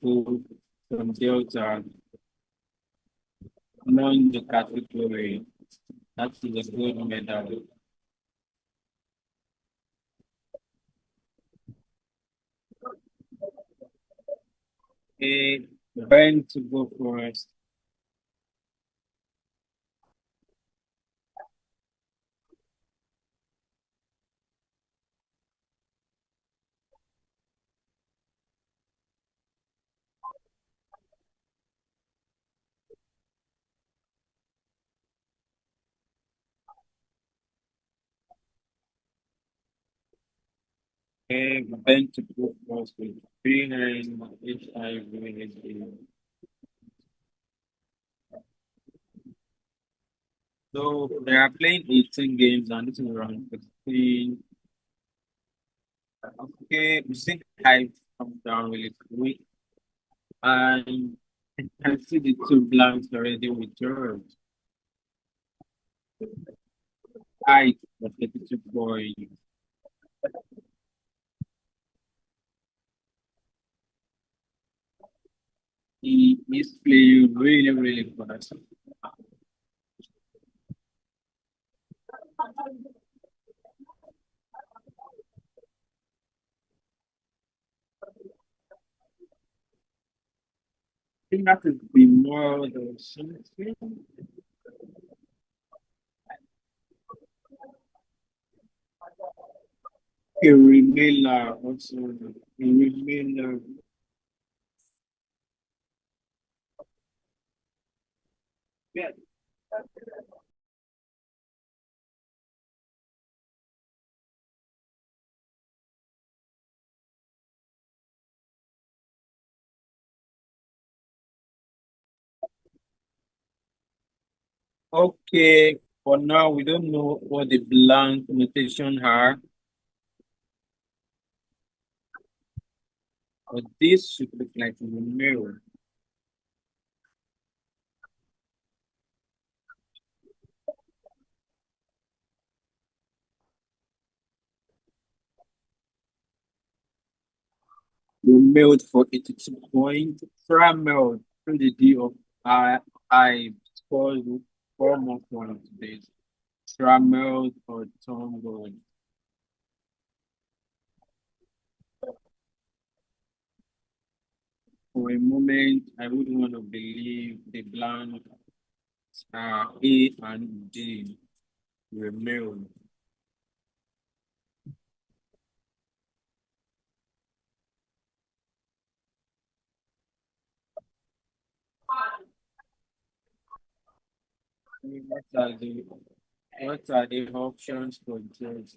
people from Delta won the category. That is a gold medal. Ben to go first. Ben to go first with 300 HIV. So they are playing 18 games and this is around 16. Okay, we see hype come down really quick. And I can see the two blanks already with George. Height of 32 boy. He is playing really, really fast. I think that would be more the something. A remailer also. A remailer. Yeah. Okay, for now we don't know what the blank notation are, but this should look like a mirror. We mailed for 82 points. Mailed through the D of I scored 4 more points today. Mailed or Tom Gold. For a moment, I wouldn't want to believe the blank A and D were mailed. What are the options for George?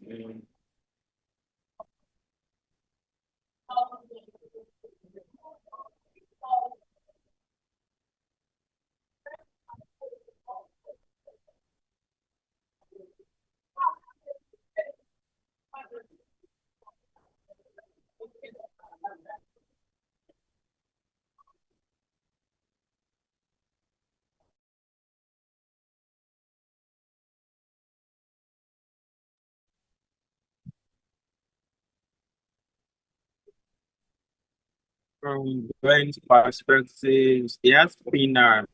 From Ben's perspectives, he has spinner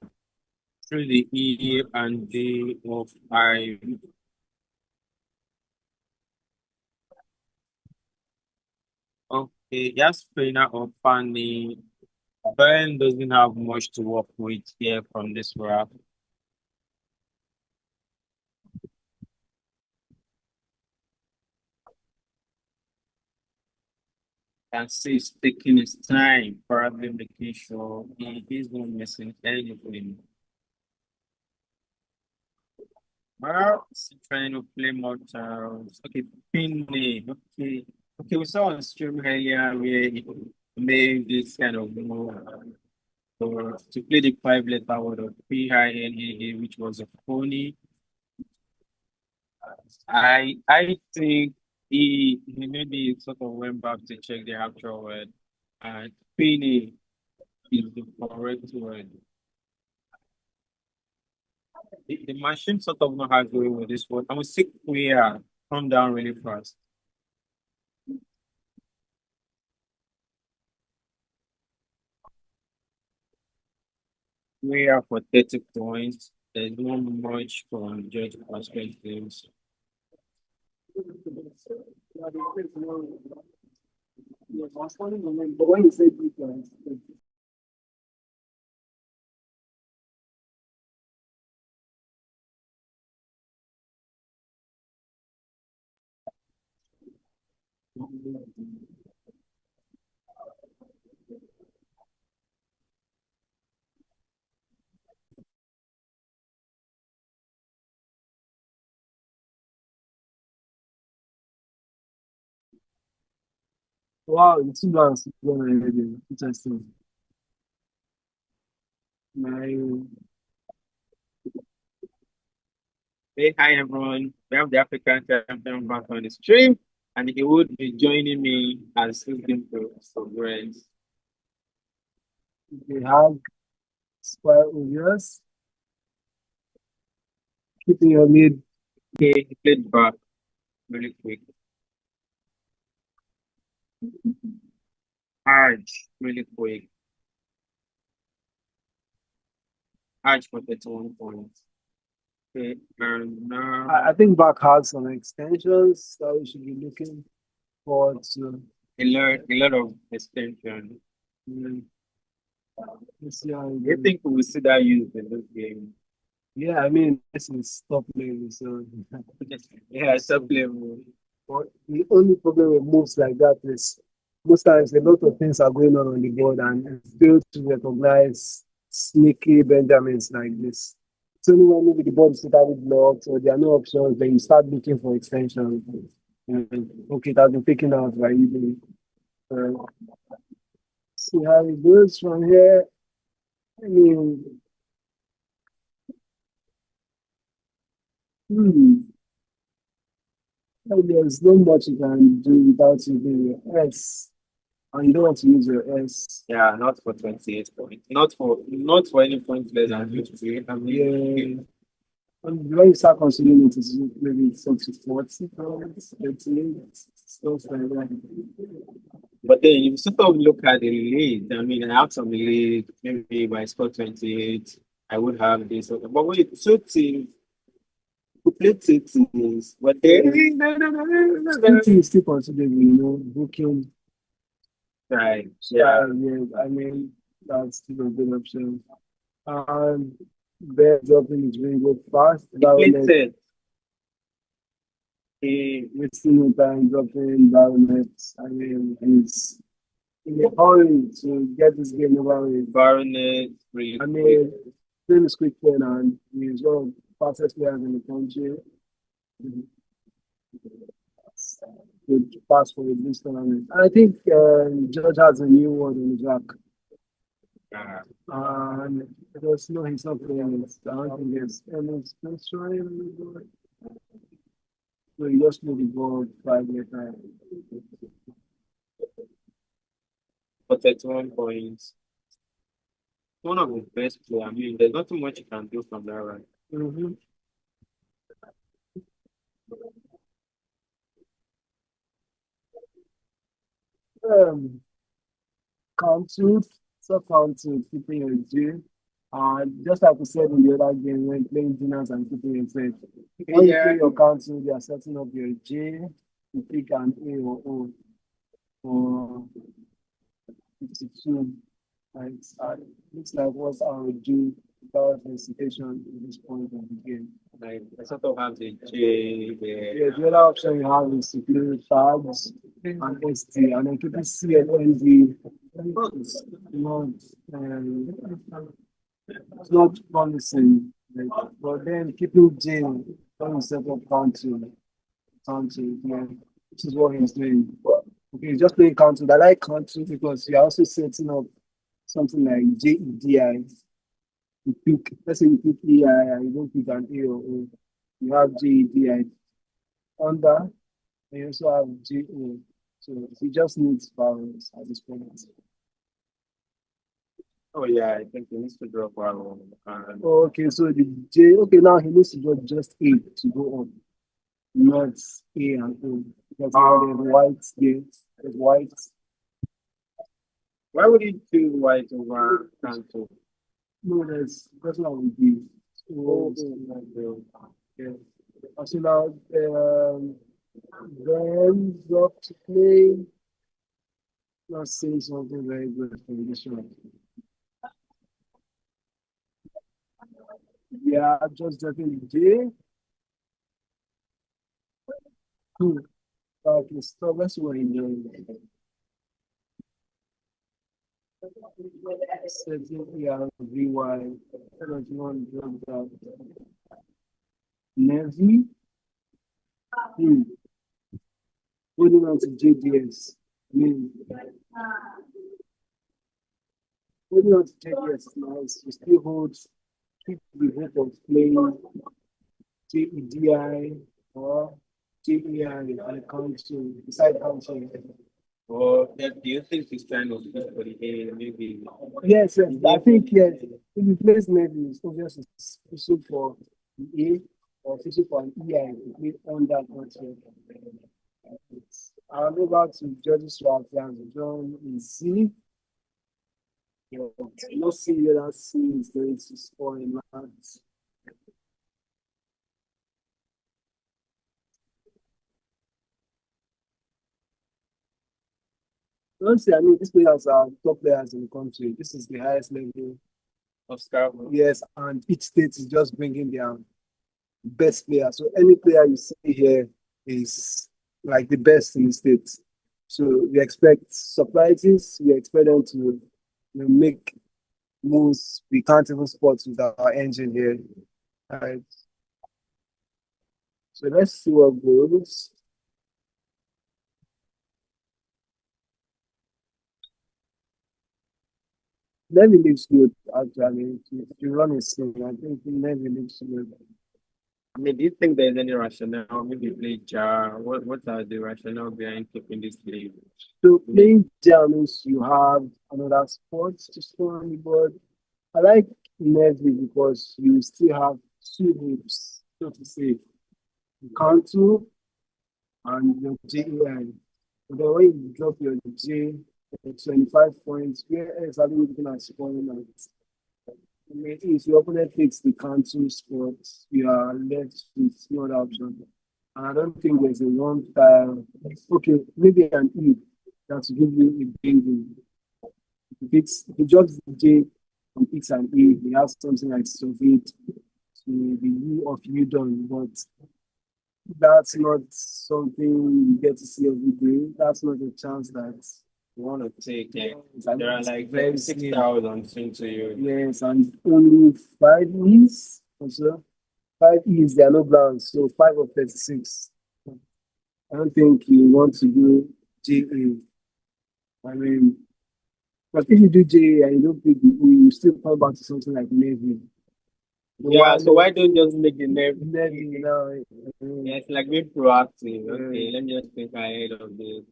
through the E and D of I. Okay, he has spinner of Fanny. Ben doesn't have much to work with here from this graph. And see he's taking his time, probably making sure he's not missing anything. Well, he's trying to play more tiles. Okay, Pinley. Okay. Okay, we saw on stream earlier where he made this kind of move to play the 5-letter word of P-I-N-A-A, which was a pony. I think he maybe sort of went back to check the actual word, and Penny is the correct word. The machine sort of know how to go with this word, and we see queer come down really fast. We are for 30 points. There's not much from judge perspectives. Wow, it's 2 months already. Interesting. My Hey, hi everyone. We have the African champion back on the stream, and he would be joining me as system progress. we have square obvious. Keeping your lead. He played back really quick. Arch, really quick. Arch for 31 points. Okay, and now I think back has some extensions that we should be looking forward to. a lot of extension. Mm, Let's see how it I goes. think we will see that used in this game. Yeah, I mean, this is top lane, so Yeah, stop playing. but the only problem with moves like that is most times a lot of things are going on the board and it's fail to recognize sneaky Benjamins like this. It's only when maybe the board is totally blocked or there are no options, then you start looking for extensions. Okay, it has been taken out by eBay. Uh, see how it goes from here. I mean, hmm, there's not much you can do without using your S. And you don't want to use your S. Yeah, not for 28 points. Not for any point less than 50. I mean, Yeah. And when you start considering it, it's maybe it's up to 40 pounds, 38, stuff like that. but then you sort of look at the lead. I mean, I have some lead. Maybe if I score 28, I would have this. But wait, two teams who play two teams, but then Still, still considerable, booking. right, yeah. Yeah, I mean, that's still a good option. And bed dropping is really good fast. He played Baronet, third. He wasting no time dropping Baronet. I mean, he's in a hurry to get this game over with. Baronet really I quick. mean, Ben Quickpen and he's one of the fastest players in the country. Good pass for this tournament. And I think George has a new word on the back. Uh, And there's no, he's not playing it. I don't think there's any special. So you just need the ball 5 years time. for 31 points. One of the best players. I mean, there's not too much you can do from that right. Mm-hmm. Um, Council, so council keeping your G. And just like we said in the other game, when playing dinners and keeping your set. When you play your council, they are setting up your J, you pick an A or O for 52. And looks like what I would do without hesitation at this point of the game. Like I sort of have the J Yeah, there. the other option you have is to play tags and ST, and then keeping C and ND. Not, it's not promising, but then keeping J when you set up country, yeah, this is what he's doing. Okay, he's just playing country. I like country because you're also setting up something like JEDI. You pick, let's say you pick EI and you don't pick an A or O. You have JEDI under, and you also have GO. So he just needs balance at this point. Oh yeah, I think he needs to drop one. Okay, so the J, okay, now he needs to drop just A to go on, not A and O. Because now there's white there, there's white. Why would he choose white over cancel? No, that's not with you. So, yeah. Arsenal, then up to play. Not saying something very good for this one. Yeah, just dropping the J. Hmm. Okay, stop. Let's see what he doing. Setting ERVY. I don't want to drop that. Navy. Hmm. Holding on to JDS. I mean, holding on to JDS is nice. You still hold, keep the hope of playing JEDI or JEI and country, beside country. Or do you think he's trying to push for the A, maybe? Yes, yes. I think yes. If you place maybe it's obviously fishing for the A or fishing for an EI to play on that country. I'll go back to George's swap plans. John is C. No see that C is going to score in maths. Honestly, I mean, these players are top players in the country. This is the highest level Of Scrabble. yes, and each state is just bringing their best player. So any player you see here is like the best in the state. So we expect surprises. We expect them to make moves we can't even spot with our engine here. All right. So let's see what goes. Navy looks good actually. If you run a sim, I think Navy looks good. I mean, do you think there's any rationale? Maybe play jar. What are the rationale behind keeping this league? So playing Jamus, you have another sport to score on the board. I like Navy because you still have two hoops, so to say, Council and your JEI. But then when you drop your J, 25 points, where else are you looking at scoring at? I mean, if your opponent takes the Council spot, you are left with no other option. And I don't think there's a one style. Okay, maybe an E that will give you a binging. If he drops the J and picks an E, he has something like Soviet to the U of Udon, but that's not something you get to see every day. That's not a chance that You want to take like I there are it's like very 6,000 into you. yes, and only five E's also. Five E's, there are no grounds, so 5 of 36. I don't think you want to do JA. I mean, but if you do JA and you don't pick the E, you still come back to something like Navy. Yeah, so why don't you just make the name? Navy, you know, Yeah, it's like being proactive. Okay, yeah, let me just think ahead of this.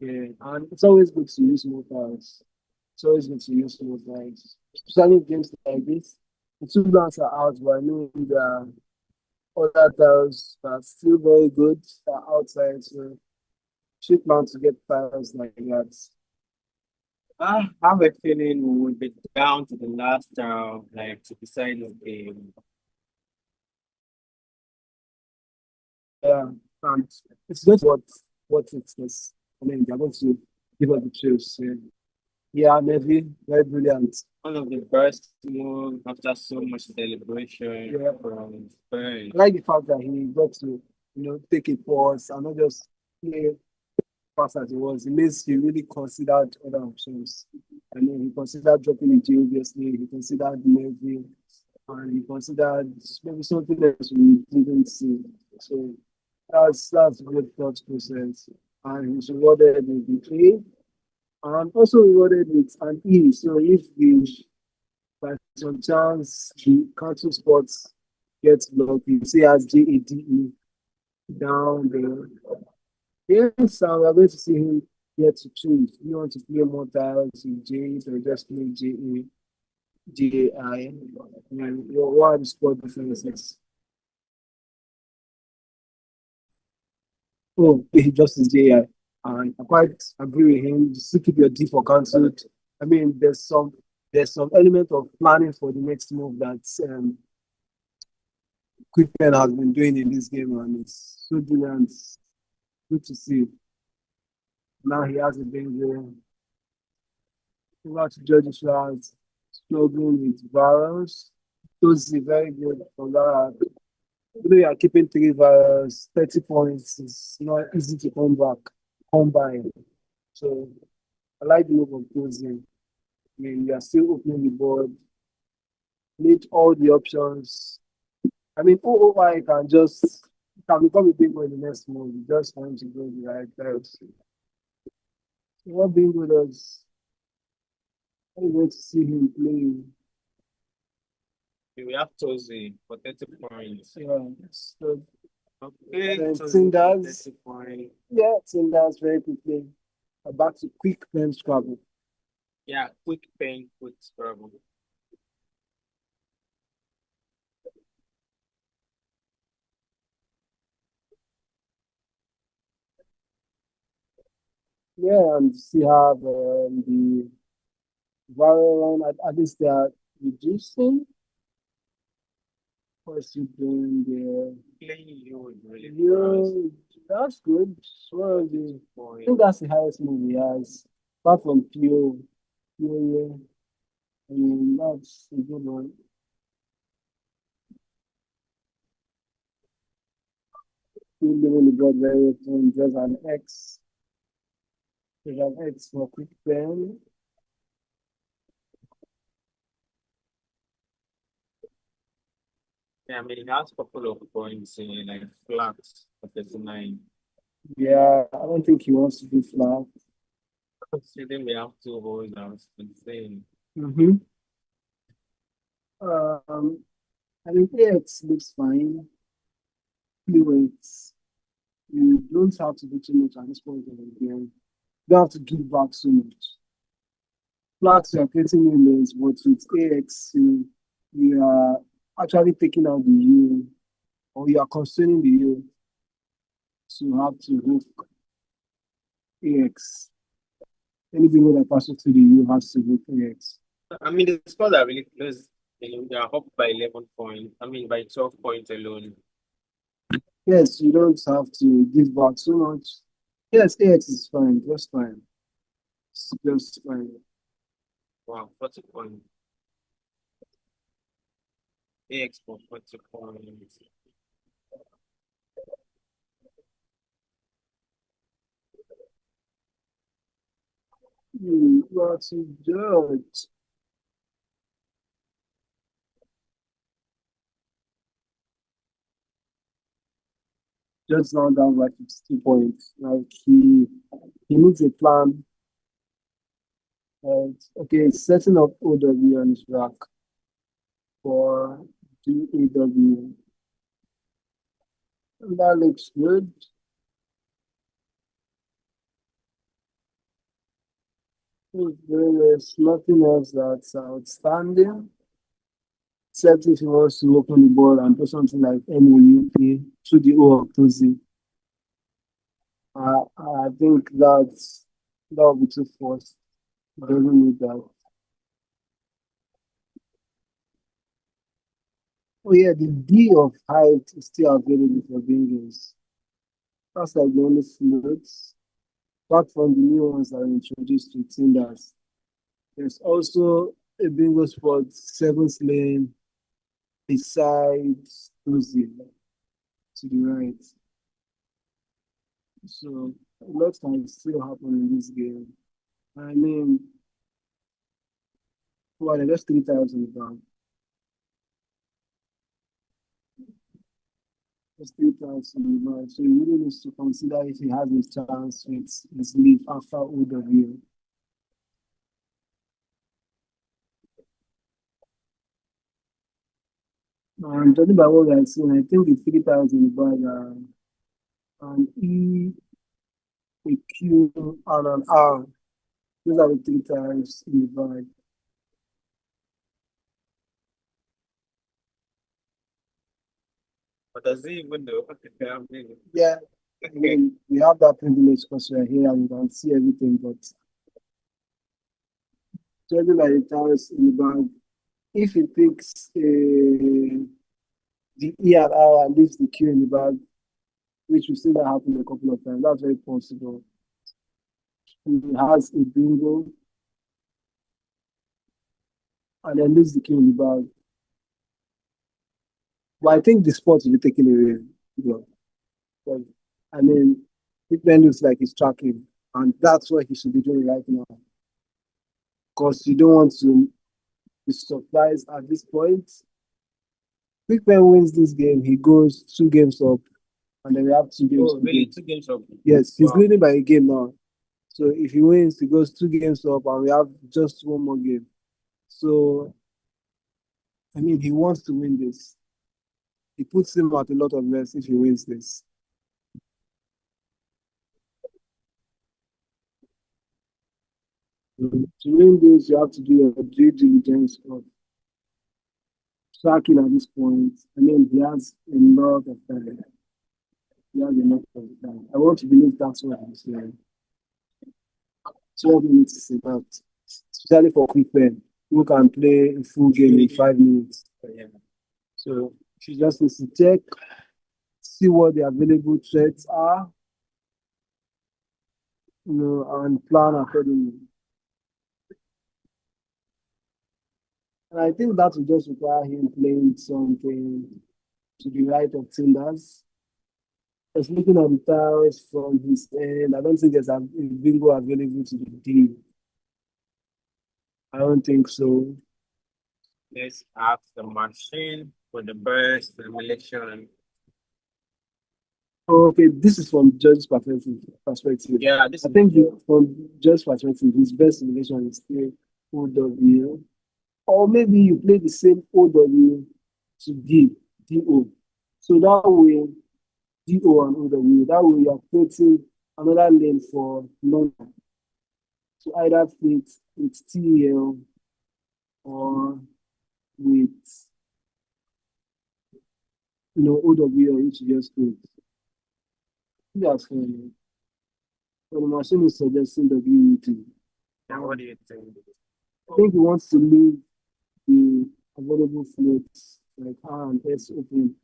yeah. And it's always good to use more tiles. It's always good to use more tiles, especially in games like this. The two blocks are out, but I know the other tiles are still very good are outside. So should plan to get tiles like that. I have a feeling we will be down to the last like to decide the game. Yeah, and it's just what it is. I mean, they're going to give us the choice. Yeah, yeah, maybe very brilliant. One of the best moves after so much celebration Yeah, from Spain. I like the fact that he got to take a pause and not just play fast as it was. It means he really considered other options. I mean, he considered dropping the J, obviously. He considered maybe, and he considered maybe something else we didn't see. So that's a good thought process. And he's rewarded with the A and also rewarded with an E. So if the by some chance the council spots gets blocked, you see as JADE down there. Yes, and we're going to see him get to choose. You want to play more tiles in J or just play JA, JAI? And what are the sport differences? Oh, he just is JI. And I quite agree with him. Just to keep your D for cancelled. I mean, there's some there's some element of planning for the next move that Quickpen has been doing in this game, and it's so brilliant. Good to see. Now he has a danger. Over to George Flowers, struggling with barrels. Those is very good for that. Even though you are keeping 3 barrels, 30 points is not easy to come by. So I like the move of closing. I mean, you are still opening the board, need all the options. I mean, OOI can become a big one in the next move. You just want to go the right route. So what bingo does? I'm going to see him play. We have Tozy for 30 points. Yeah, so Okay, Tinders. 30 points. Yeah, Tinders very quickly. Back to Quickpen Scrabble. Yeah, Quickpen, quick Scrabble. Yeah, and see how the viral line at least they are reducing. What's he doing there? Playing you is really Yeah, that's good. So I think that's the highest move he has. Apart from Pio. Yeah. I mean, that's a good one. Still living the board very often. There's an X. There's an X for Quickpen. Yeah, I mean, he has a couple of points in like flats for 39. Yeah, I don't think he wants to do flat. Considering we have 2 holes now, it's insane. Mm-hmm. I mean, AX looks fine. Fluids. You don't have to do too much at this point in the game. You don't have to give back so much. Flats, you are creating new lanes, but with AX, you are actually taking out the U, or you are constraining the U to have to hook AX. Anything that passes to the U has to hook AX. I mean, the scores are really close. They are up by 11 points. I mean, by 12 points alone. Yes, you don't have to give back so much. Yes, AX is fine, just fine. It's just fine. Wow, 40 points. AX for 40 points. What's George? Just now down by 52 points. Like he needs a plan. Okay, setting up OW on his rack for DAW. That looks good. There's nothing else that's outstanding. Except if he wants to open the board and do something like MOUP to the O of Tuzi. I think that would be too forced. Doesn't need that. Oh yeah, the D of height is still available for bingos. That's like the only floats. Apart from the new ones that are introduced to Tinders. There's also a bingo spot, 7th lane, besides Tuzi to the right. So a lot can still happen in this game. I mean, well, there's 3,000 down. Just 3,000 down. So he really needs to consider if he has a chance with his leave after OW. And judging by what I've seen, I think the 3,000 by an E, a Q, and an R. Those are the 3 times in the bag. But does he even know? Yeah, I mean, we have that privilege because we're here and we can see everything, but Judging by the towers in the bag, if he picks the E and R and leaves the Q in the bag, which we've seen that happen a couple of times, that's very possible. He has a bingo and then leaves the Q in the bag. But I think the spot will be taken away. You know, I mean, Quickpen looks like he's tracking, and that's what he should be doing right now. Because you don't want to be surprised at this point. Quickpen wins this game, he goes 2 games up, and then we have 2 games. Oh, really? 2 games up? Yes, he's leading by a game now. So if he wins, he goes 2 games up, and we have just one more game. So, I mean, he wants to win this. It puts him at a lot of risk if he wins this. To win this, you have to do your due diligence of tracking at this point. I mean, he has a lot of time. He has a lot of time. I want to believe that's what he's saying. 12 minutes is about, especially for Quickpen, who can play a full game in 5 minutes. Yeah. So she just needs to check, see what the available threats are, and plan accordingly. And I think that will just require him playing something to the right of Tinders. Just looking at the tiles from his end, I don't think there's a bingo available to the D. I don't think so. Let's ask the machine for the best simulation. Okay, this is from Judge's perspective. Yeah, I think from Judge's perspective, his best simulation is still OW. Or maybe you play the same OW to DO. So that way, DO and OW, that way you are creating another lane for number. So either fit with TEL or with OW, which you just create. That's funny. So the machine is suggesting WET. And what do you think? I think he wants to leave the available floats like R and S open.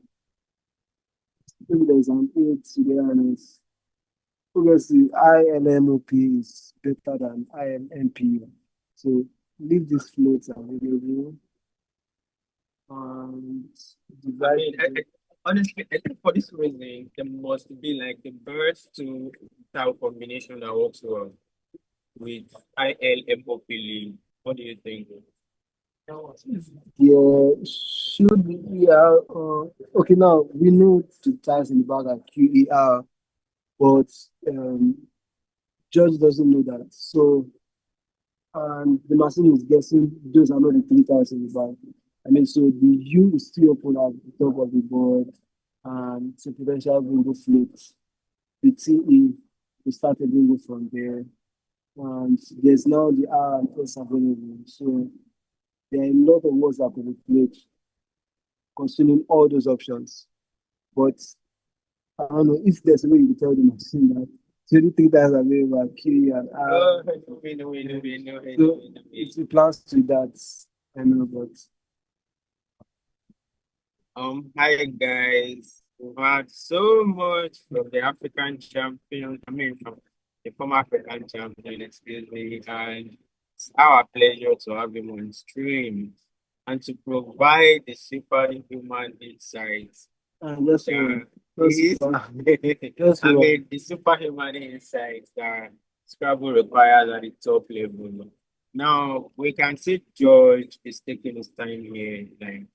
Maybe there's an 8 to the RNS. Obviously, ILMOP is better than ILMPU. So leave these floats available. And honestly, I think for this reason, there must be like the burst to tau combination that works well with ILMOP. What do you think? Yeah, should be. Okay, now we know the ties in the bag are QER, but Judge doesn't know that. So, and the machine is guessing those are not the 3 tiles in the bag. I mean, so the U is still open at the top of the board, and it's a potential bingo float. The TE will start a bingo from there, and there's now the R and S available. So there are a lot of words that could be played considering all those options. But I don't know if there's a way you can tell the machine that 23 times available are K and R. Oh, So it plans to that. I know, but hi guys. We've had so much from the African champion, from the former African champion, excuse me, and it's our pleasure to have him on stream and to provide the superhuman insights. just the superhuman insights that Scrabble requires at the top level. Now we can see George is taking his time here, like.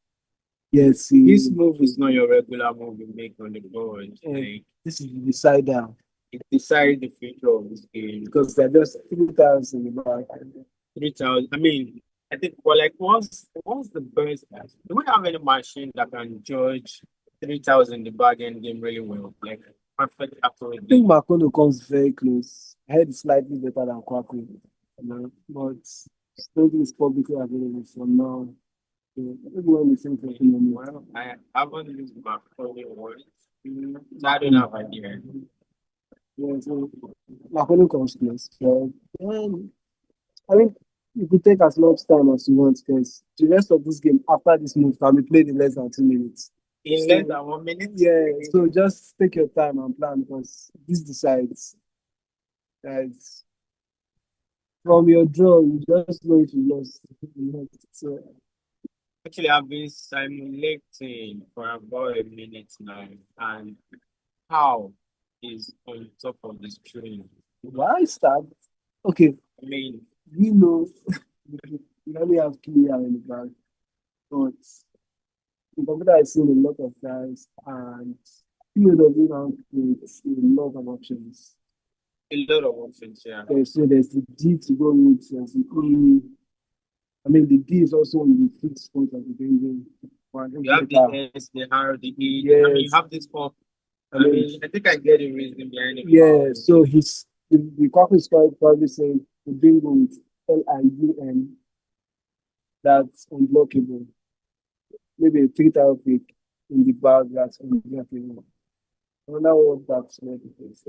yes, This move is not your regular move you make on the board. Like, this is the decider. it decides the future of this game. Because they're just 3 tiles in the back. 3,000. I think what's the best? Do we have any machine that can judge 3,000 in the bargain game really well? Like perfect accurate. I think Makono comes very close. Head is slightly better than Kwaku, but still is publicly available for now. Everyone is thinking, well, I haven't used Makono once. So I don't have idea. Yeah, so Makono comes close. So, I mean, you could take as much time as you want because the rest of this game after this move can be played in less than 2 minutes. In less than 1 minute? Yeah, so just take your time and plan because this decides that from your draw, you just know if you lost. So Actually, I've been simulating for about a minute now, and how is on top of the screen. why start? Okay, I mean, we know we only have clear in the back, but the computer has seen a lot of guys and POW now creates a lot of options. a lot of options, yeah. Okay, so there's the D to go with, there's the E. I mean, the D is also in the fixed spot of the building. You have the S, the R, the E. Yes. I mean, you have this four. I think I get the reason behind it. Yeah, so the copy is probably saying the bingo with LIUN that's unblockable. Maybe a 3 tower pick in the bag that's unblockable. I wonder what that's what it is.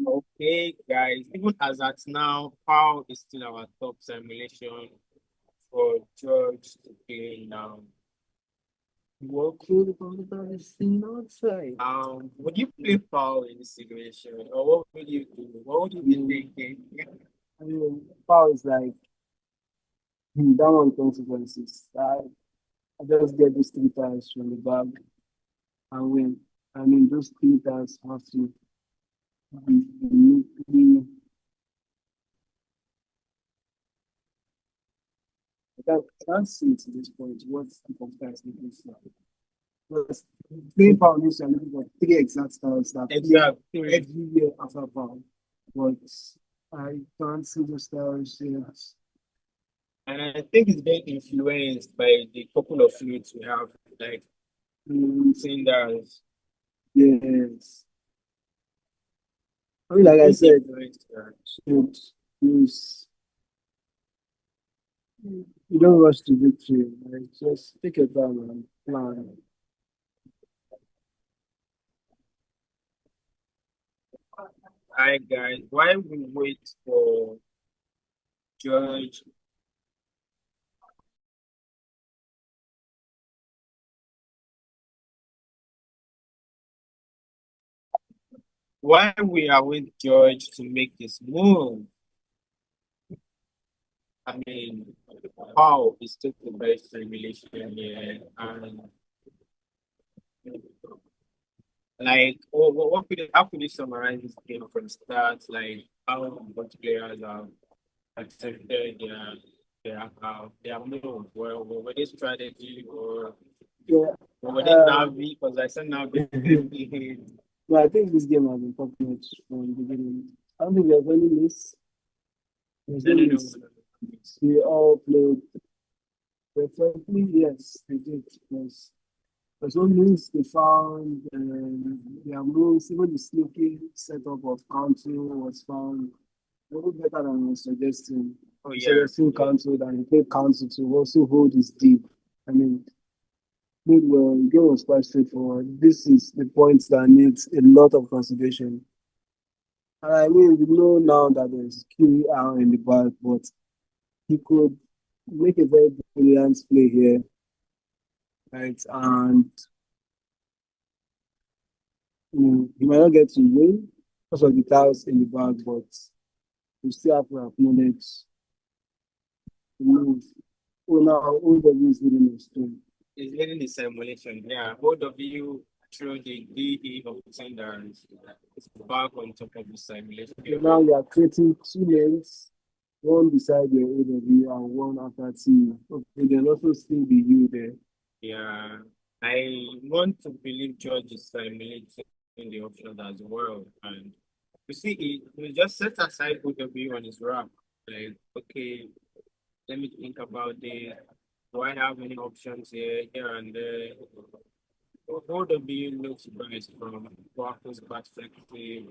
Okay, guys. Even as at now, Paul is still our top simulation for George to play now. What could the computer be seen outside? Would you play Paul in this situation, or what would you do? What would you be thinking? I mean, power is like that one consequences. I just get these 3 times from the bag and win. I mean, those 3 times have to be uniquely. I can't see to this point what the computer is looking for. Because playing power needs to looking for 3 exact styles that Exactly. every year after power. But I can't see the styles yet. And I think it's being influenced by the couple of flutes we have, like singers. Yes. I mean, like I said, should use you don't rush to victory. Like, just take your time and plan. Hi guys, while we wait for George, while we are with George to make this move, I mean, how is still the best simulation here, and like, what could how could you summarize this game from start? Like, how both players have accepted their move? Well, were they strategy or Yeah. were they Navi? Because I said Navi. But I think this game has been top notch from the beginning. I don't think there's any miss. There's no miss. We all played perfectly. Yes, they did. Yes. There's no miss they found. Their moves, even the sneaky setup of council was found a little better than I was suggesting. Oh yeah. Suggesting council and he played council to also hold his deep. I mean, played well. The game was quite straightforward. This is the point that needs a lot of consideration. And I mean, we know now that there's QER in the back, but he could make a very brilliant play here, right? And he might not get to win because of the tiles in the back, but we still have to acknowledge the move. Oh, now OW is leading us too. Is leading the simulation. Yeah, OW through the DE of Sanders is back on top of the simulation. So now you are creating 2 lanes, one beside your OW and one after T. Okay, there'll also still be you there. Yeah, I want to believe George is simulating the options as well. And you see, he just set aside OW on his rack. Like, okay, let me think about this. Do I have any options here and there? OW looks best from Walker's perspective.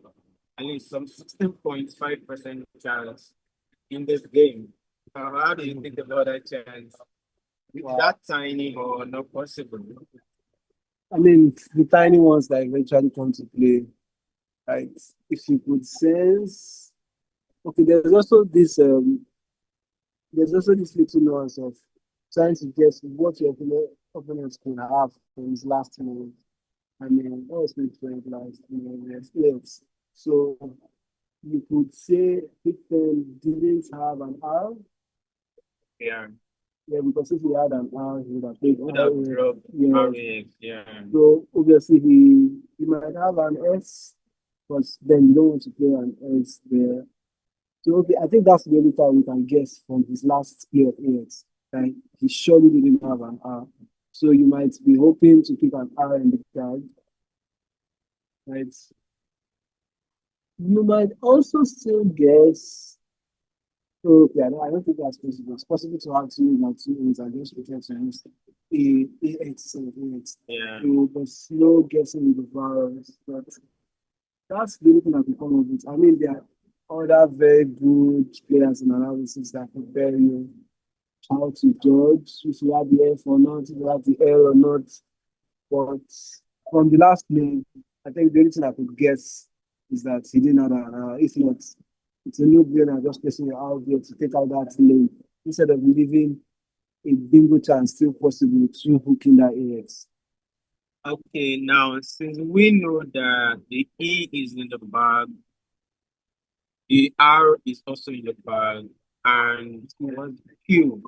At least some 16.5% chance in this game. How do you think about that chance? Is that tiny or not possible? I mean, the tiny ones that eventually come to play, right? If you could sense, okay, there's also this little nuance of trying to guess what your opponent could have for his last move. I mean, that was pretty strange last, yes. So you could say Quickpen didn't have an R. Yeah. Yeah, because if he had an R, he would have played Would have RAX. dropped Yeah. RAX, yeah. So obviously he might have an S, but then you don't want to play an S there. So okay, I think that's the only time we can guess from his last play of AX. Right? He surely didn't have an R. So you might be hoping to pick an R in the card. Right? You might also still guess. Okay, I don't think that's possible. It's possible to have two and two A's and just pretend to use A8 instead of A8. Yeah. You will slow guessing the vowels. But that's the only thing I can come up with. I mean, there are other very good players in analysis that prepare you how to judge if you have the F or not, if you have the L or not. But from the last play, I think the only thing I could guess is that he didn't have an if not, it's a new brainer just placing your out there to take out that lane instead of leaving a bingo chance still possible to hooking that AX. Okay, now since we know that the E is in the bag, the R is also in the bag, and what Q,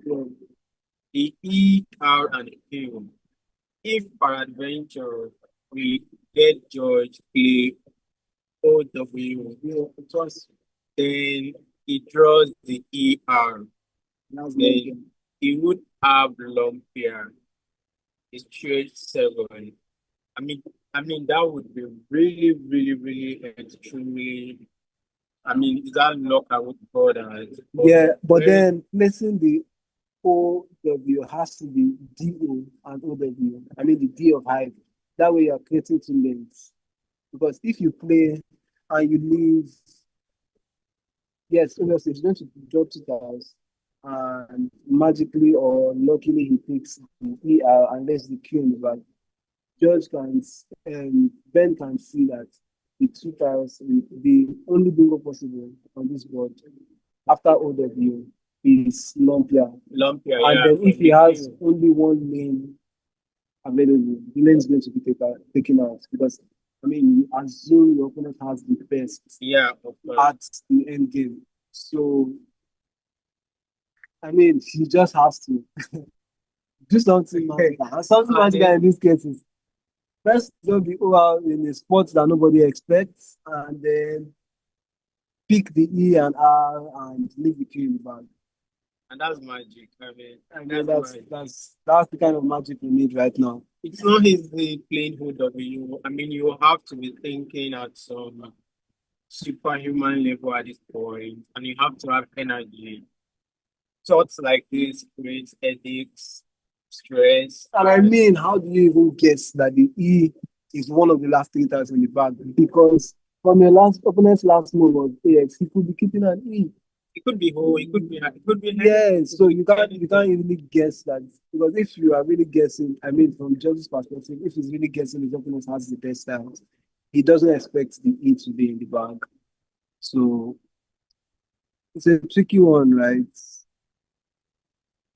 the E, R, and Q. If peradventure we get George play OW, then he draws the ER. Then he would have long pair. It's straight 7. I mean, that would be really, really, really extremely. I mean, is that luck I would call that? Yeah, but then placing the OW has to be DO and OW. I mean the D of height. That way you're creating two lanes. Because if you play and you leave, yes, obviously it's going to drop two tiles. And magically or luckily he picks the ER unless the Q in the back. George can Ben can see that the two tiles, the only bingo possible on this board after OW is Lumpia. Lumpia, And yeah. then if he has only one lane available, the lane is going to be taken out because I mean you assume your opponent has the best at the end game. So I mean he just has to do something magical. Something magical in these cases. First, don't be over in a sport that nobody expects, and then pick the E and R and leave the Q in the bag. And that's magic. I mean that's the kind of magic we need right now. It's not easy playing OW. I mean, you have to be thinking at some superhuman level at this point, and you have to have energy. Thoughts like this create headaches, stress. And I mean, how do you even guess that the E is one of the last three tiles in the bag? Because from your last opponent's last move of AX, he could be keeping an E. It could be whole, it could be yes, so you can't really guess that because if you are really guessing, I mean from George's perspective, if he's really guessing his opponent has the best tiles, he doesn't expect the E to be in the bag. So it's a tricky one, right?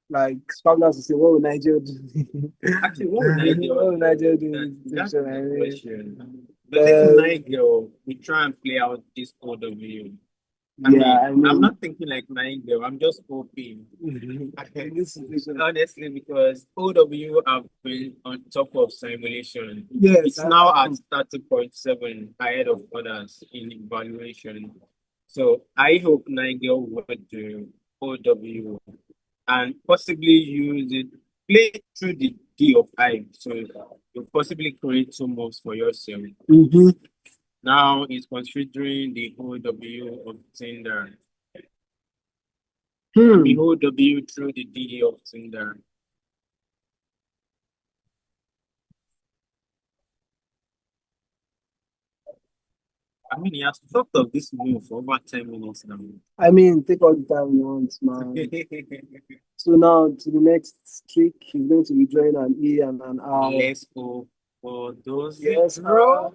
Like Scrabble to say, what would Nigeria do? Actually, what would Nigeria do? That's a good question. But if Nigeria, we try and play out this OW. I mean, I'm not thinking like Nigeria. I'm just hoping. Honestly, because OW have been on top of simulation. Yes, it's now at 30.7 ahead of others in evaluation. So I hope Nigeria would do OW and possibly use it, play through the D of I. So you possibly create two moves for yourself. Now he's considering the OW of Tinder. The OW through the D of Tinder. I mean, he has thought of this move for over 10 minutes now. I mean, take all the time you want, man. So now to the next trick, he's going to be drawing an E and an R. Let's go for those. Yes, bro.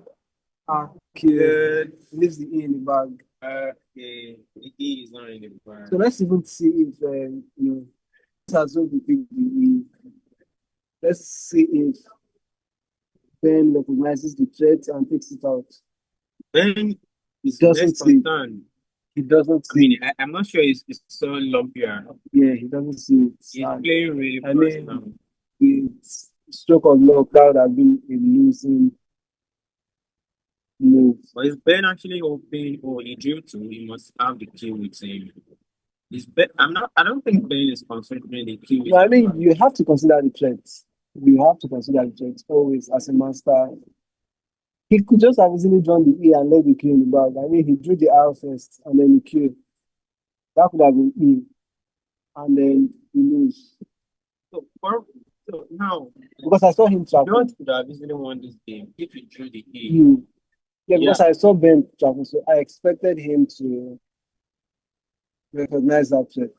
Okay. Good. Leaves the E in the bag. Okay. The E is not in the bag. So let's even see if let's assume we pick the E. Let's see if Ben recognizes the threat and takes it out. Ben is Doesn't less see. concerned. He doesn't I see. mean, I'm not sure it's so lumpier. Yeah, he doesn't see it. He's playing really I personal. mean, the stroke of luck that would have been a losing move. But is Ben actually hoping, or he drew two, he must have the kill with him. Is Ben, I don't think Ben is considering the kill with No, I him. mean, you have to consider the threats. You have to consider the threats always as a master. He could just have easily drawn the E and let the Q in the bag. I mean, he drew the R first and then the Q. That could have been E. And then he lose. So now, Because I saw him trapping. George could have easily won this game if he drew the E. Yeah, because I saw Ben trapping, so I expected him to recognize that threat.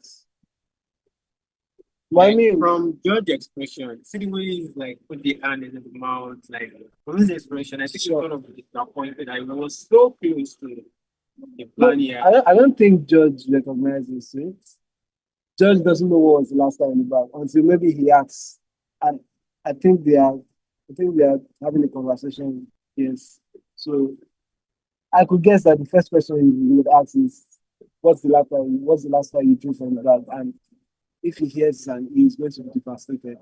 But I mean, from George's expression, see the way he's like put the hand in his mouth, like from his expression, I think he's kind of disappointed. I was so close to the plan here. I don't think George recognizes it. George doesn't know what was the last time in the bag until maybe he asks. And I think they are having a conversation. Yes. So I could guess that the first question he would ask is, what's the last time you drew from the bag? And if he hears and he's going to be devastated.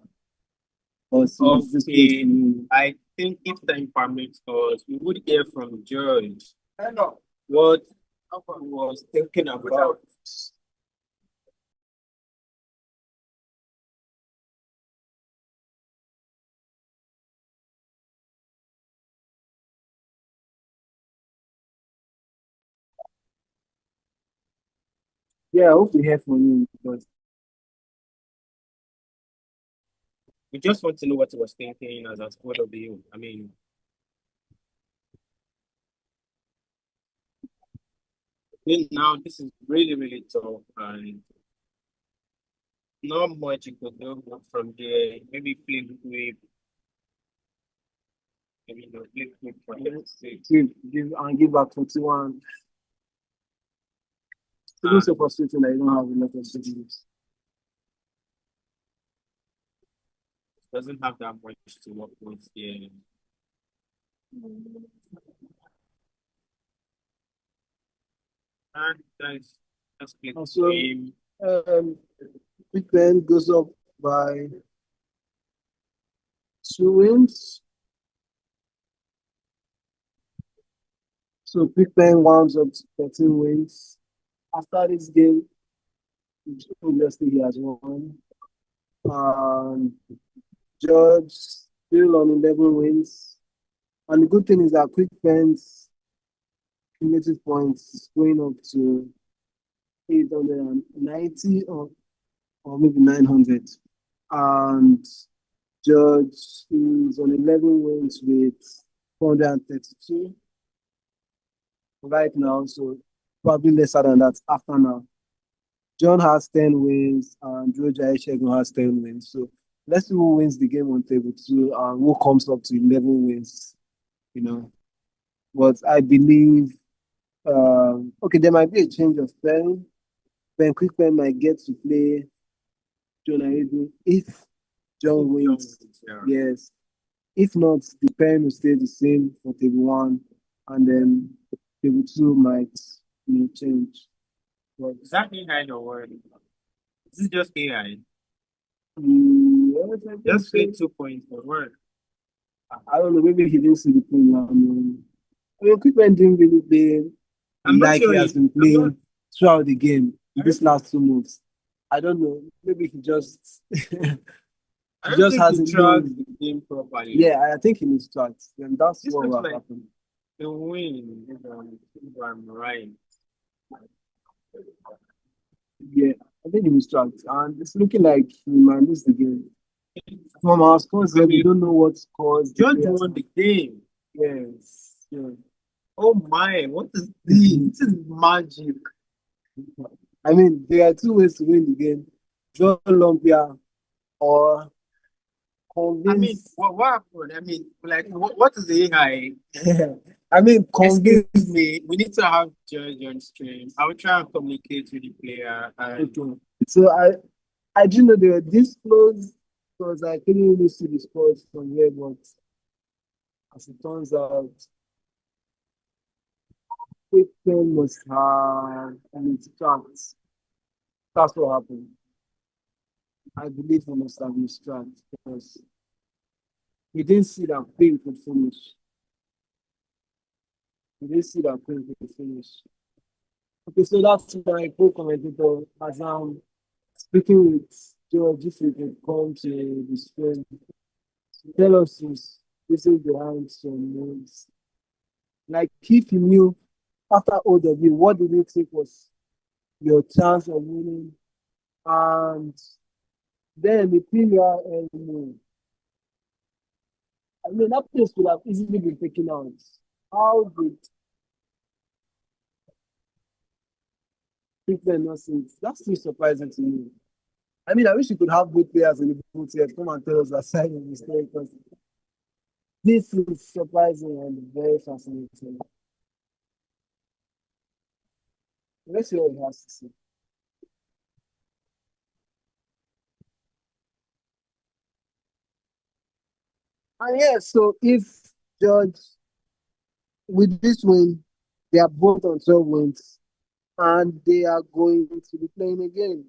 Okay, I think if time permits us, we would hear from George what he was thinking about. Yeah, I hope to hear from you because we just want to know what he was thinking as a squad of the I mean, now this is really, really tough and not much you could do from there. Maybe play with maybe play with for give back 41. It's so frustrating that you don't have a lot of signals. Doesn't have that much to work with here. And that's click so, game. Quickpen goes up by 2 wins. So Quickpen winds up to 13 wins. After this game, obviously he has won. George still on 11 wins. And the good thing is that Quickpen's cumulative points is going up to 890 or maybe 900. And George is on 11 wins with 432 right now, so probably lesser than that after now. John has 10 wins and George Aishegun has 10 wins. So let's see who wins the game on table 2 and who comes up to 11 wins, But I believe, okay, there might be a change of plan. Ben Quickpen might get to play John Edo if John wins. Yes. If not, the pen will stay the same for table 1, and then table 2 might change. But is that AI or what? This is just AI. Yes, just play 2 points for work. I don't know, maybe he didn't see the play. I mean, Quickpen didn't really play like he has been playing throughout the game in these last 2 moves. I don't know. Maybe he just he just hasn't tracked the game properly. Yeah, I think he needs tracks. And that's what will happen. The win, if I'm right. Yeah, I think he needs tracks. And it's looking like he might lose the game. From our scores, we don't know what scores. George won the game. Yes. Yeah. Oh my, what is this? This is magic. I mean, there are 2 ways to win the game. draw lumpia, or I mean, convince. what happened? I mean, like, what is the AI? I mean, Excuse convince. me, we need to have George on stream. I will try and communicate with the player. And Okay. So I didn't know they were this close because I couldn't really see the scores from here, but as it turns out, Quickpen must have an extract. That's what happened. I believe he must have extract because he didn't see that Pink could finish. He didn't see that Pink could finish. Okay, so that's my co-commentator as I'm speaking with George. If you could come to the stream, tell us his reason behind some moves. Like if you knew after OW, what did you think was your chance of winning? And then the PUR move. I mean, that place could have easily been taken out. How did people not see it? That's still surprising to me. I mean, I wish you could have good players in the booth here. Come and tell us that side of the story because this is surprising and very fascinating. Let's see what he has to say. And yeah, so if George, with this win, they are both on 12 wins and they are going to be playing again.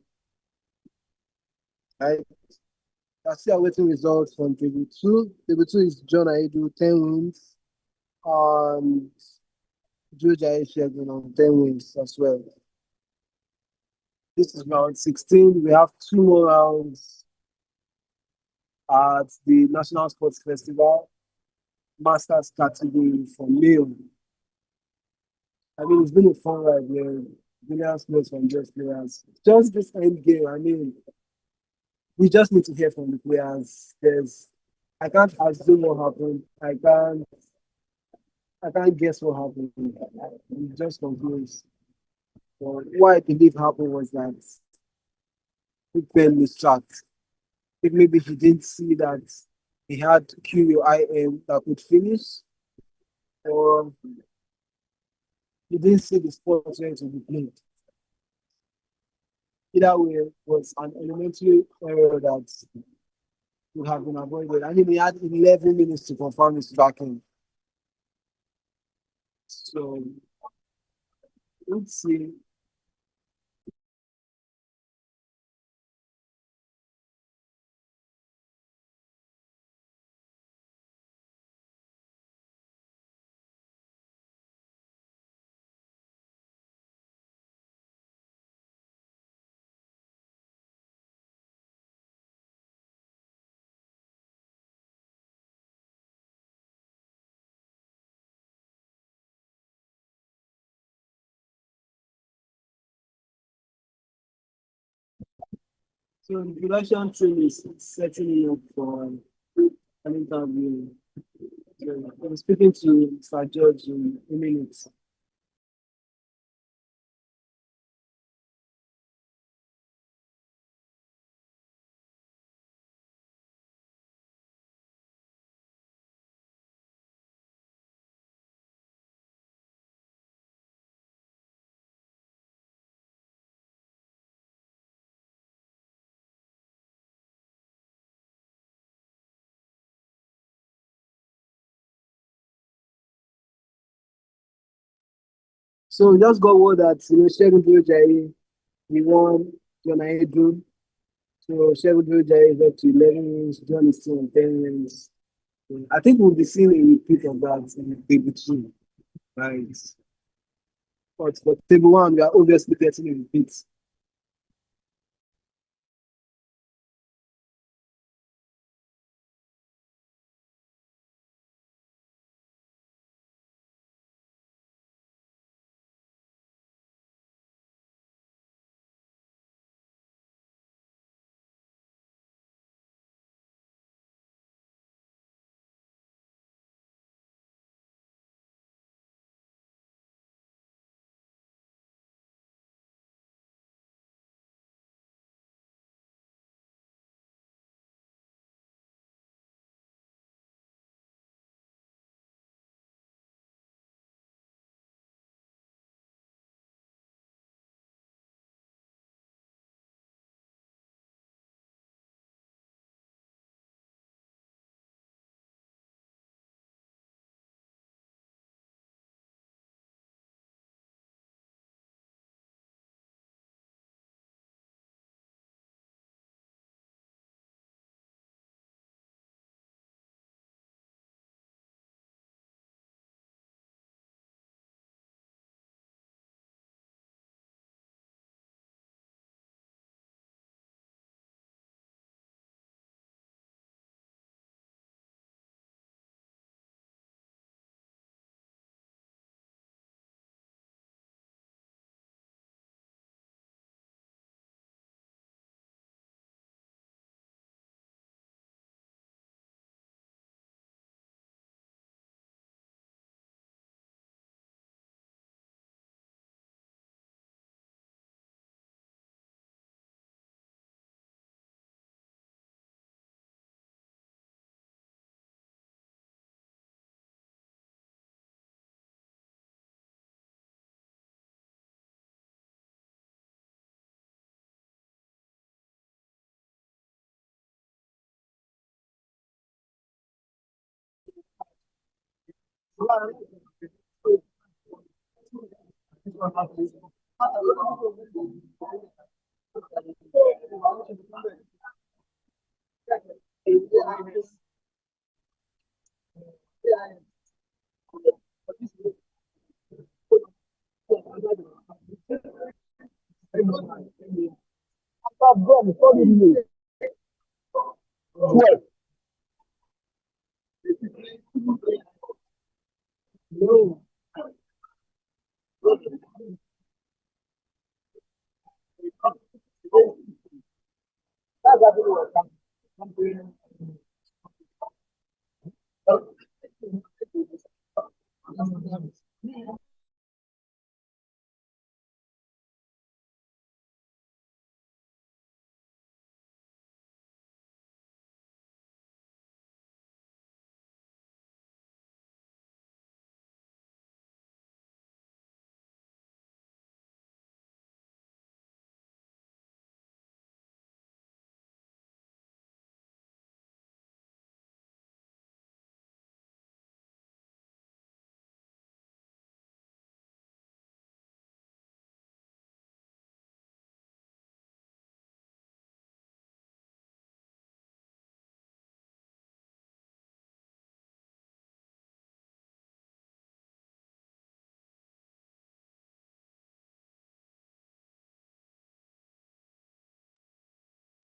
I, I see awaiting results from table two. Table two is John Aidu, 10 wins, and George Aishagun on 10 wins as well. This is round 16. We have two more rounds at the National Sports Festival, Masters category for male. I mean, it's been a fun ride here. Brilliant players from just players. Just this end game, I mean, we just need to hear from the players. I can't assume what happened. I can't guess what happened. I'm just confused. But what I believe happened was that Big Ben distracted. If maybe he didn't see that he had QUIM that could finish, or he didn't see the spot where to be played. Either way, was an elementary error that would have been avoided. I mean, he had 11 minutes to confirm his tracking. So let's see. So the production team is setting up for an interview. So I'm speaking to Sir George in a minute. So we just got word that Segun Jai he won John Edo. So Segun Jai is up to 11 wins, John is still on 10 wins. I think we'll be seeing a repeat of that in table two, right? But for table one, we are obviously getting a repeat.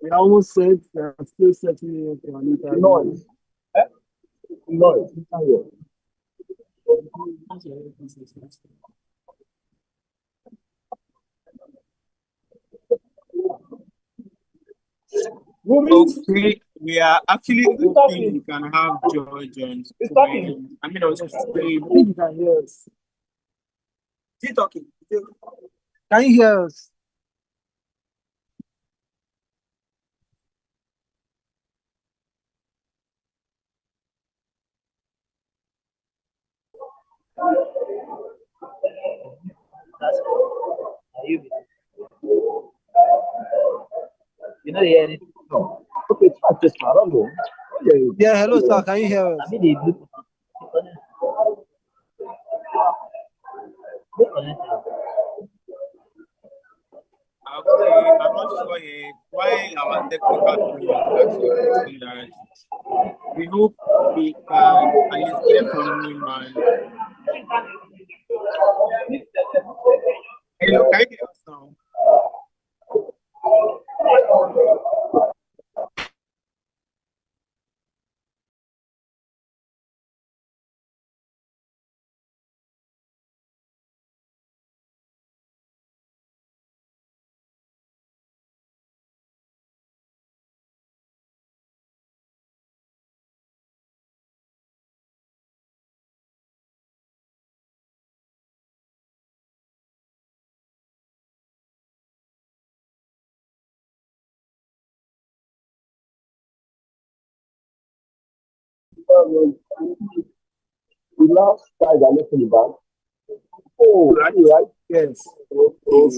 We almost said still setting it on it. Noise. Noise. Okay, we are actually hoping we can have George on screen. I mean, on I screen. think you can hear us. Still talking. Can you hear us? You know, yeah. No. Okay, it's not just I don't know. Yeah, hello, sir. Can you hear us? I mean, they do. Okay, I'm not sure yet why our technical team is actually fixing that. We hope we can at least hear from him. And hello, can you hear us now? The last guy that left in the bank. Oh, right. Yes. Okay.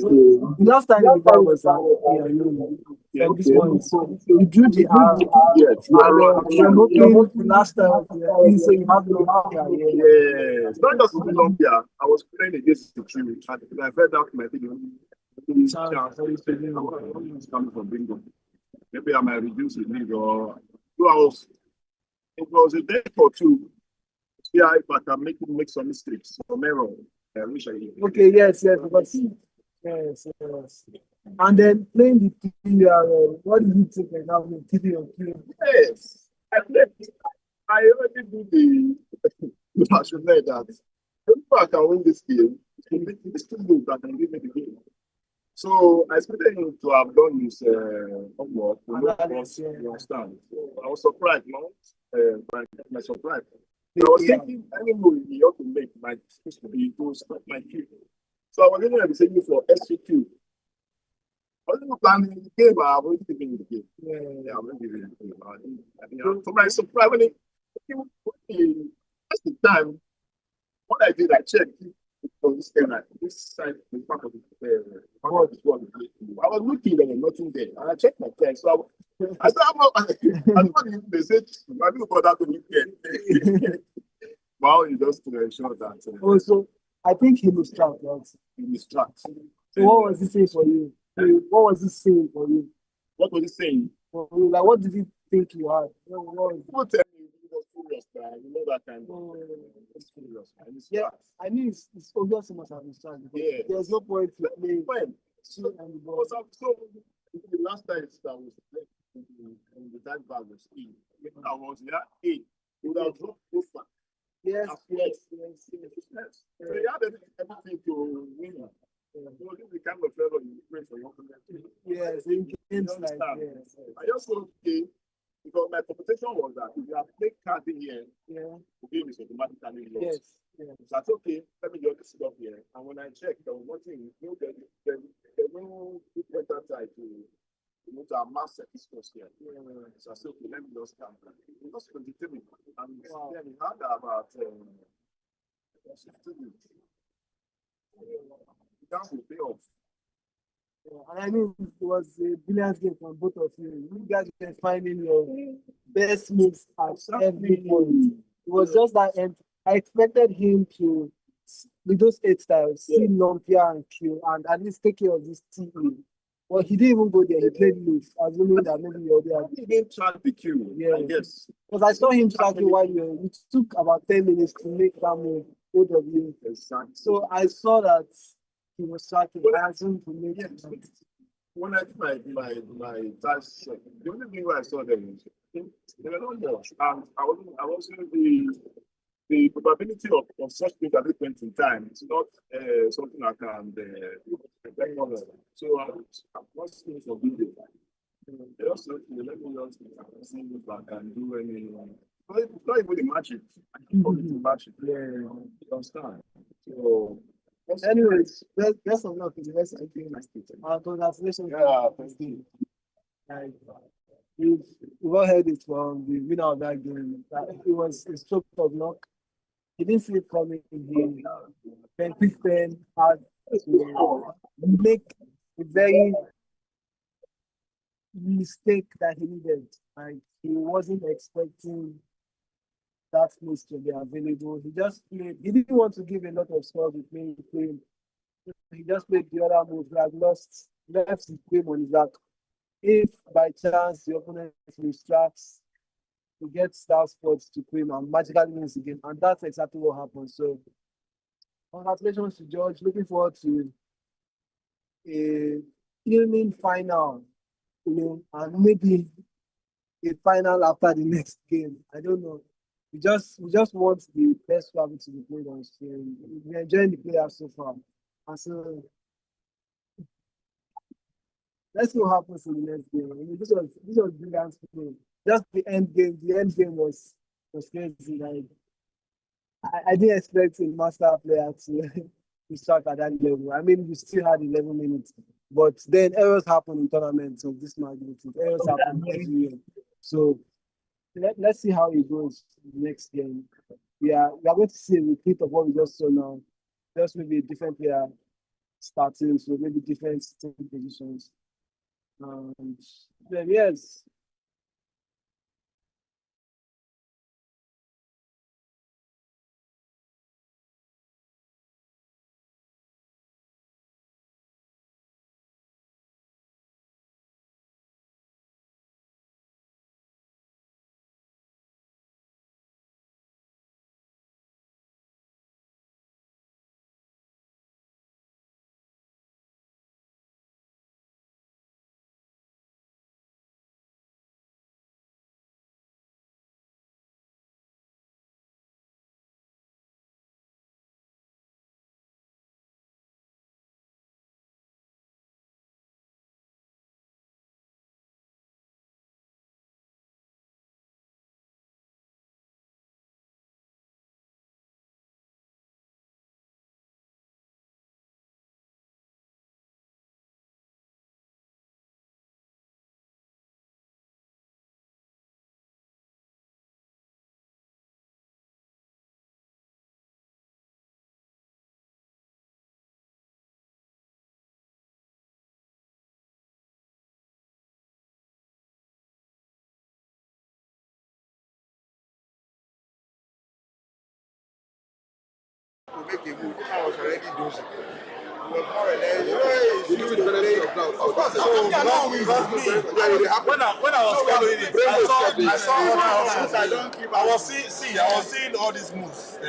The last time we got was and this one is we drew the R. Yes, you are right. We're hoping the last time we say you have no Yes, not just Colombia. I was playing against the team, and I read out my video. Coming from bingo. Maybe I might reduce the league or 2 hours. It was a day or two. Yeah, if I can make some mistakes, some error. I wish I did. Okay, yes, because yes. And then playing the TVR, what do you think about the TV on TV? Yes, I already do the I should know that. If I can win this game, it's too good that can give me the game. So I expected him to have done his homework. You understand? So I was surprised, my surprise. I was thinking, any move he ought to make might supposed to be to stop my queue. So I was going to be saying for SQ. I wasn't planning the game, but I was thinking the game. Yeah, I'm going to be the so my surprise when that's the time. What I did, I checked on this camera. This side is part of the I was looking and nothing there. And I checked my text. So I said, I thought they said, I don't know about that to look there. But somehow you just to ensure that Also, I think he was trapped, right? you distract. So what was he saying for you? What was he saying for you? What was he saying? Like, what did he think you had? What was People tell me he was furious, man. You know that kind of it's furious, man. It's yeah, trapped. I mean, it's obvious he must have been trying. Yeah. There's no point to play When? two and the ball. Because so the last time that was played in the time bag was E. If I was there, A, he would have dropped both far. Yes, Yes. yes. Yes. So he had everything to win. So this is the kind of level you pray for your opponent. Yes, in games You like understand? yes, I just want to because my competition was that if you have played card in here, yeah, the game is automatically lost. yes, yes. That's okay. Let me just sit up here. And when I check, there was nothing. There's no better time to amass statistics here. So I said, okay, let me just come. It was 23 minutes. And then we had about 15 minutes. That will pay off. Yeah, and I mean, it was a brilliant game from both of you. You guys were finding your best moves at every point. It was just that end. I expected him to, with those 8 styles, see Lumpia and Q and at least take care of this TE. But he didn't even go there. He played loose, assuming that maybe you're there. He didn't track the queue, Yeah. I guess. Because I saw him tracking while you it took about 10 minutes to make that move, both of you. Exactly. So I saw that he was tracking. I assumed to make it. When I did my task check, the only thing I saw them is they were not much. And I wasn't the probability of such things at this point in time is not something I can depend on. So I'm not seeing for video. They also let me just see if I can do any. It's not even the magic. I keep on the magic. Yeah. You understand? So. Anyways, best of luck in the rest of the game. Congratulations. Yeah, thank you. Like, we've all heard it from the winner of that game. That it was a stroke of luck. He didn't see it coming. Ben Quickpen had to make a very mistake that he needed. Like, he wasn't expecting that place to be available. He just played. He didn't want to give a lot of scores with playing. He just played the other move. He had left his game on his back. If by chance the opponent distracts, he gets that spots to claim and magically wins the game. And that's exactly what happened. So congratulations to George. Looking forward to a filming final, and maybe a final after the next game. I don't know. We just want the best Scrabble to be played on stream. We're enjoying the players so far. And so let's see what happens in the next game. I mean, this was brilliant play. Just the end game. The end game was crazy. Like I didn't expect a master player to start at that level. I mean, we still had 11 minutes, but then errors happen in tournaments of this magnitude. Errors happen everywhere. So let's see how it goes next game. We are going to see a repeat of what we just saw now. Just maybe a different player starting, so maybe different starting positions. Then yes, to make a move. I was already dozing. It was more or less, you know, the benefit of doubt. Of course, when I was following it, I saw other options. I was seeing all these moves.